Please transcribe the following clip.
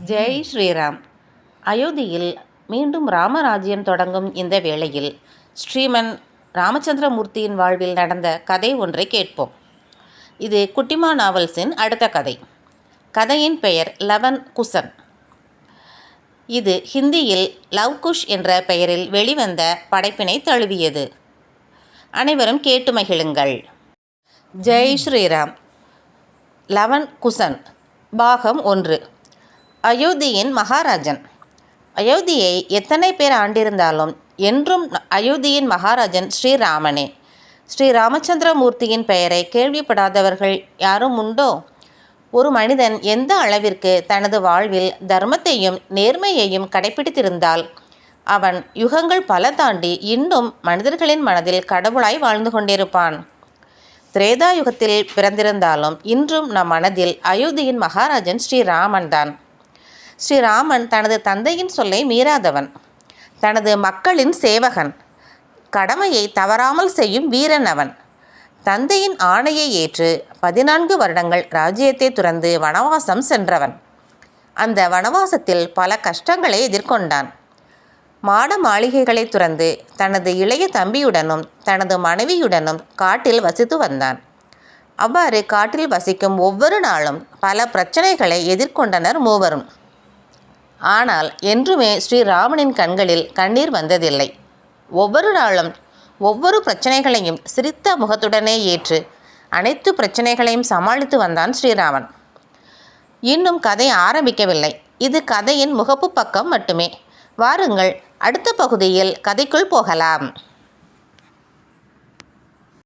ஜெய் ஸ்ரீராம். அயோத்தியில் மீண்டும் ராமராஜ்யம் தொடங்கும் இந்த வேளையில் ஸ்ரீமன் ராமச்சந்திரமூர்த்தியின் வாழ்வில் நடந்த கதை ஒன்றை கேட்போம். இது குட்டிமா நாவல்ஸின் அடுத்த கதை. கதையின் பெயர் லவன் குசன். இது ஹிந்தியில் லவ்குஷ் என்ற பெயரில் வெளிவந்த படைப்பினை தழுவியது. அனைவரும் கேட்டு மகிழுங்கள். ஜெய் ஸ்ரீராம். லவன் குசன் பாகம் 1. அயோத்தியின் மகாராஜன். அயோத்தியை எத்தனை பேர் ஆண்டிருந்தாலும் என்றும் அயோத்தியின் மகாராஜன் ஸ்ரீராமனே. ஸ்ரீ ராமச்சந்திரமூர்த்தியின் பெயரை கேள்விப்படாதவர்கள் யாரும் உண்டோ? ஒரு மனிதன் எந்த அளவிற்கு தனது வாழ்வில் தர்மத்தையும் நேர்மையையும் கடைபிடித்திருந்தால் அவன் யுகங்கள் பல தாண்டி இன்னும் மனிதர்களின் மனதில் கடவுளாய் வாழ்ந்து கொண்டிருப்பான். திரேதா யுகத்தில் பிறந்திருந்தாலும் இன்றும் நம் மனதில் அயோத்தியின் மகாராஜன் ஸ்ரீராமன் தான். ஸ்ரீராமன் தனது தந்தையின் சொல்லை மீறாதவன், தனது மக்களின் சேவகன், கடமையை தவறாமல் செய்யும் வீரன் அவன். தந்தையின் ஆணையை ஏற்று 14 வருடங்கள் ராஜ்யத்தை துறந்து வனவாசம் சென்றவன். அந்த வனவாசத்தில் பல கஷ்டங்களை எதிர்கொண்டான். மாட மாளிகைகளை துறந்து தனது இளைய தம்பியுடனும் தனது மனைவியுடனும் காட்டில் வசித்து வந்தான். அவ்வாறு காட்டில் வசிக்கும் ஒவ்வொரு நாளும் பல பிரச்சனைகளை எதிர்கொண்டனர் மூவரும். ஆனால் என்றுமே ஸ்ரீராமனின் கண்களில் கண்ணீர் வந்ததில்லை. ஒவ்வொரு நாளும் ஒவ்வொரு பிரச்சனைகளையும் சிரித்த முகத்துடனே ஏற்று அனைத்து பிரச்சனைகளையும் சமாளித்து வந்தான் ஸ்ரீராமன். இன்னும் கதை ஆரம்பிக்கவில்லை. இது கதையின் முகப்பு பக்கம் மட்டுமே. வாருங்கள், அடுத்த பகுதியில் கதைக்குள் போகலாம்.